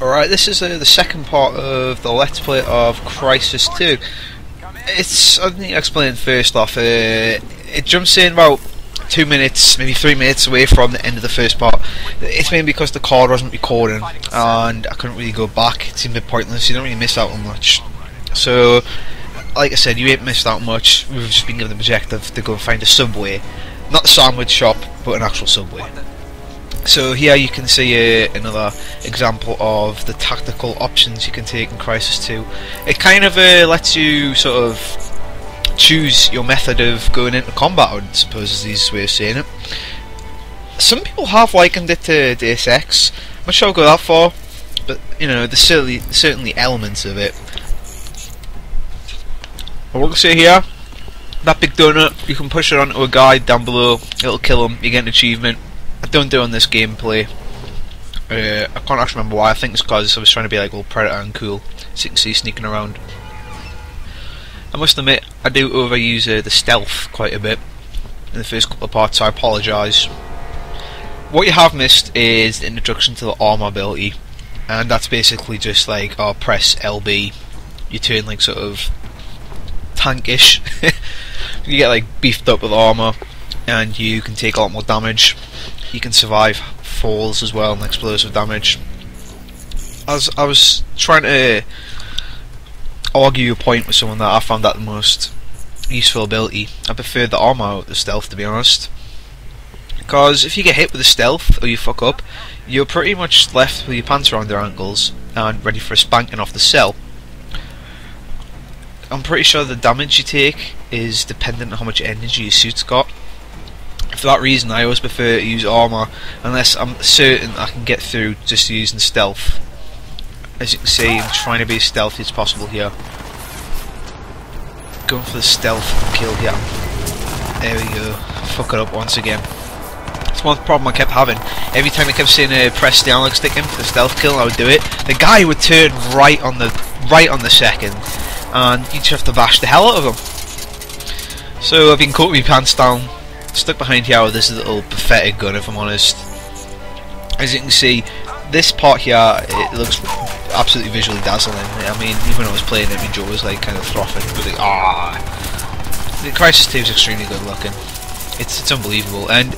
Alright, this is the second part of the Let's Play of Cryis 2. I need to explain first off, it jumps in about 2 minutes, maybe 3 minutes away from the end of the first part. It's mainly because the card wasn't recording and I couldn't really go back. It seemed a bit pointless, you don't really miss out on much. So, like I said, you ain't missed out much. We've just been given the objective to go and find a subway. Not the sandwich shop, but an actual subway. So here you can see another example of the tactical options you can take in Cryis 2. It kind of lets you sort of choose your method of going into combat, I suppose is the easiest way of saying it. Some people have likened it to Deus Ex. I'm not sure I'll go that far, but you know, there's certainly elements of it. I will say here, that big donut, you can push it onto a guy down below, it'll kill him, you get an achievement. I don't do it on this gameplay. I can't actually remember why. I think it's because I was trying to be like little Predator and cool, so you can see sneaking around. I must admit, I do overuse the stealth quite a bit in the first couple of parts, so I apologise. What you have missed is the introduction to the armor ability, and that's basically just like, press LB, you turn like sort of tankish. You get like beefed up with armor, and you can take a lot more damage. You can survive falls as well and explosive damage. As I was trying to argue a point with someone that I found that the most useful ability, I preferred the armor out the stealth, to be honest. Because if you get hit with the stealth or you fuck up, you're pretty much left with your pants around your ankles and ready for a spanking off the cell. I'm pretty sure the damage you take is dependent on how much energy your suit's got. For that reason, I always prefer to use armor unless I'm certain I can get through just using stealth. As you can see, I'm trying to be as stealthy as possible here. Going for the stealth kill here. There we go. Fuck it up once again. It's one problem I kept having. Every time I kept saying press the analog stick in for the stealth kill, I would do it. The guy would turn right on the second, and you just have to bash the hell out of him. So I've been caught with my pants down. Stuck behind here with this little pathetic gun, if I'm honest. As you can see, this part here, it looks absolutely visually dazzling. I mean, even when I was playing it, my jaw was like kind of frothing. It was like, The Cryis 2 is extremely good looking. It's unbelievable, and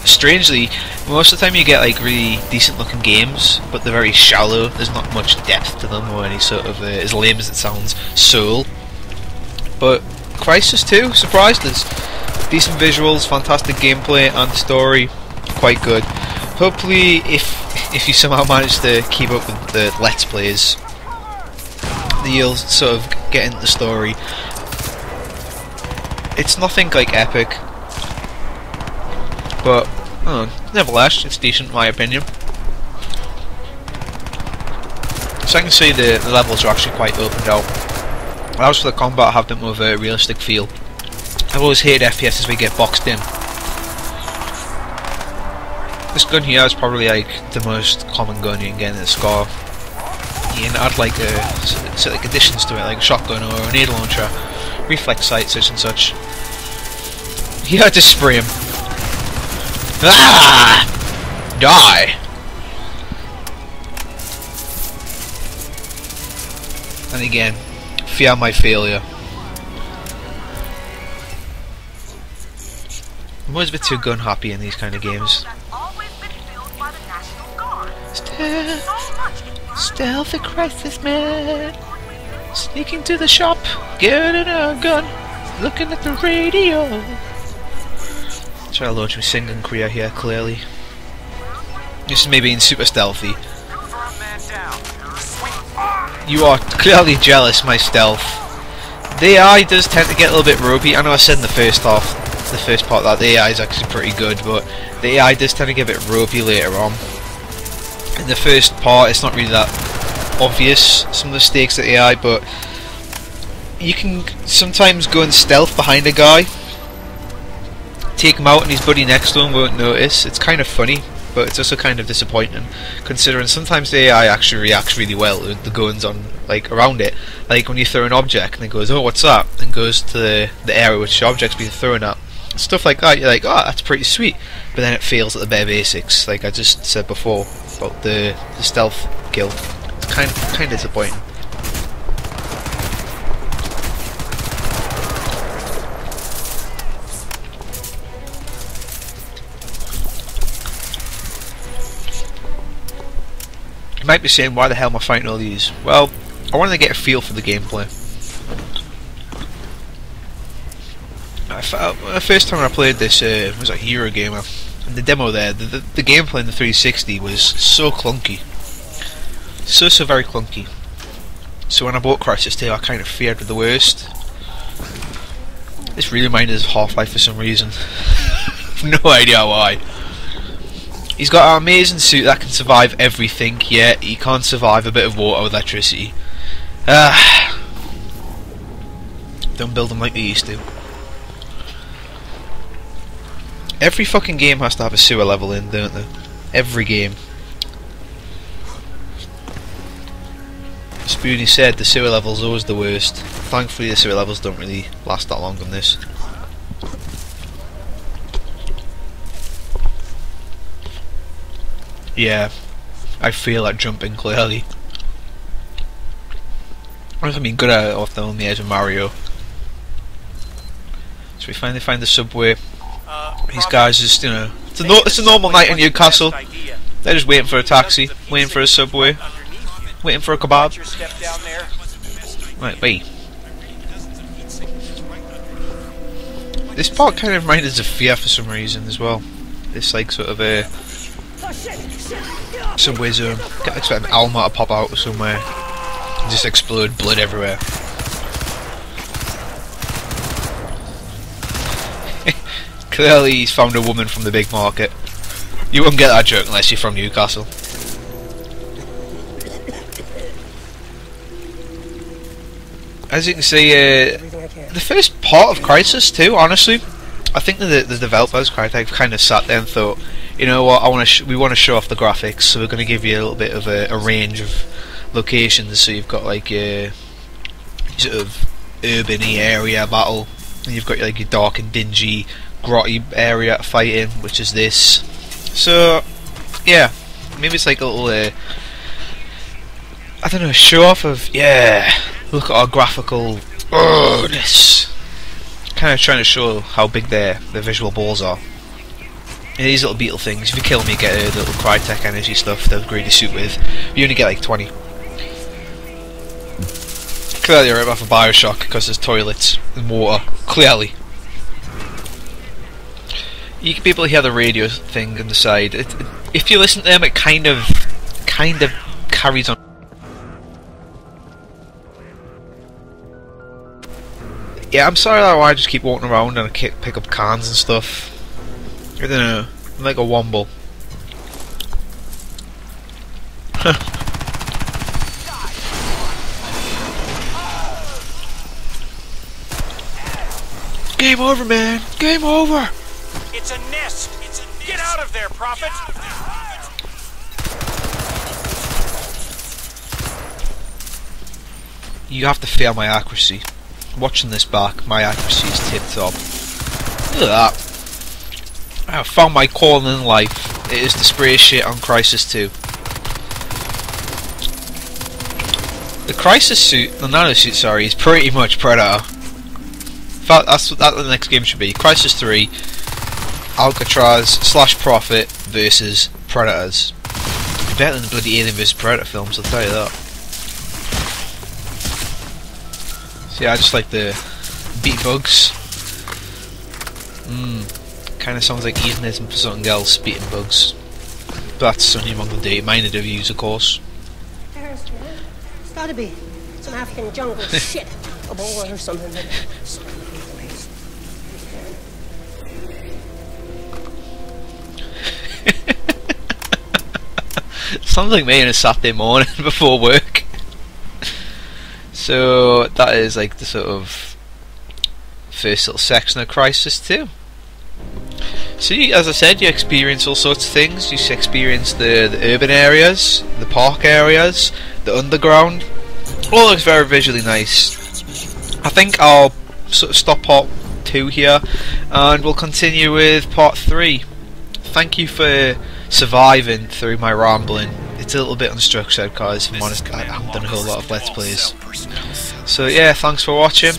strangely, most of the time you get like really decent looking games, but they're very shallow. There's not much depth to them or any sort of, as lame as it sounds, soul. But Cryis 2 surprised us. Decent visuals, fantastic gameplay and story, quite good. Hopefully if you somehow manage to keep up with the Let's Plays, you'll sort of get into the story. It's nothing like epic, but nevertheless it's decent in my opinion. So I can see the levels are actually quite opened out. Allows for the combat to have a bit more of a realistic feel. I've always hated FPS as we get boxed in. This gun here is probably like the most common gun you can get in the Scar. You can add like certain additions to it, like a shotgun or a needle launcher, reflex sight, such and such. You had to spray him. Ah! Die! And again, fear my failure. I'm always a bit too gun happy in these kind of games. Stealthy Cryis, man. Sneaking to the shop, getting a gun, looking at the radio. Try to launch my singing career here, clearly. This is me being super stealthy. You are clearly jealous, my stealth. The AI does tend to get a little bit ropey. I know I said in the first part that the AI is actually pretty good, but the AI does tend to get a bit ropey later on. In the first part it's not really that obvious, some of the stakes of the AI, but you can sometimes go in stealth behind a guy, take him out and his buddy next to him won't notice. It's kind of funny, but it's also kind of disappointing, considering sometimes the AI actually reacts really well to the goings on like around it. Like when you throw an object and it goes, oh what's that, and goes to the area which the object's being thrown at. Stuff like that, you're like, oh that's pretty sweet, but then it fails at the bare basics, like I just said before. about the stealth kill. It's kind of disappointing. You might be saying, why the hell am I fighting all these? Well, I wanted to get a feel for the gameplay. The first time I played this was a Eurogamer, and the demo there, the gameplay in the 360 was so clunky, so very clunky. So when I bought Cryis 2, I kind of feared the worst. This really reminded us of Half-Life for some reason. No idea why. He's got an amazing suit that can survive everything, yet he can't survive a bit of water with electricity. Don't build them like they used to. Every fucking game has to have a sewer level in, don't they? Every game. Spoony said the sewer level's always the worst. Thankfully the sewer levels don't really last that long on this. Yeah, I feel like jumping clearly. I mean, good at it off the only edge of Mario. So we finally find the subway. These guys just, you know, it's a normal night in Newcastle. They're just waiting for a taxi, waiting for a subway, waiting for a kebab. Right, wait. This part kind of reminded us of Fear for some reason as well. This like sort of a subway zone. Can't expect an Alma to pop out somewhere and just explode blood everywhere. Clearly he's found a woman from the big market. You won't get that joke unless you're from Newcastle. As you can see, the first part of Cryis too, honestly, I think that the developers, Crytek, kind of sat there and thought, you know what, we want to show off the graphics, so we're going to give you a little bit of a range of locations. So you've got like your sort of urban-y area battle, and you've got like your dark and dingy, grotty area to fight in, which is this. So yeah, maybe it's like a little I don't know, show off of, yeah, look at our graphical this, kind of trying to show how big their visual balls are. And these little beetle things, if you kill them you get a little Crytek energy stuff they'll greedy suit with. You only get like 20. Clearly right off of Bioshock because there's toilets and water, clearly. You can be able to hear the radio thing on the side. If you listen to them, it kind of carries on. Yeah, I'm sorry that I just keep walking around and I pick up cans and stuff. I don't know, I'm like a womble. Game over, man. Game over. It's a nest! Get out of there, Prophet! You have to fail my accuracy. Watching this back, my accuracy is tip top. Look at that. I have found my calling in life. It is to spray shit on Cryis 2. The Cryis suit, the nano suit, sorry, is pretty much Predator. In fact, that's what the next game should be. Cryis 3. Alcatraz / Prophet versus Predators. It's better than the bloody Alien vs Predator films, I'll tell you that. So yeah, I just like the beat bugs. Kinda sounds like heathenism for something else, beating bugs. But that's only among the data-minded reviews, of course. It's gotta be some African jungle shit. A boar or something. Sounds like me on a Saturday morning before work. So that is like the sort of first little section of Cryis 2. So you, as I said, you experience all sorts of things. You experience the urban areas, the park areas, the underground. All looks very visually nice. I think I'll sort of stop part 2 here and we'll continue with part 3. Thank you for surviving through my rambling. it's a little bit unstructured because, if I'm honest, I haven't done a whole lot of Let's Plays. So yeah, thanks for watching.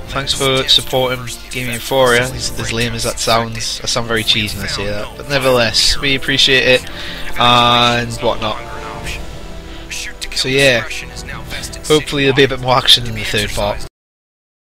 Thanks for supporting Game Euphoria. As lame as that sounds, I sound very cheesy when I say that, but nevertheless, we appreciate it and whatnot. So yeah, hopefully there'll be a bit more action in the third part.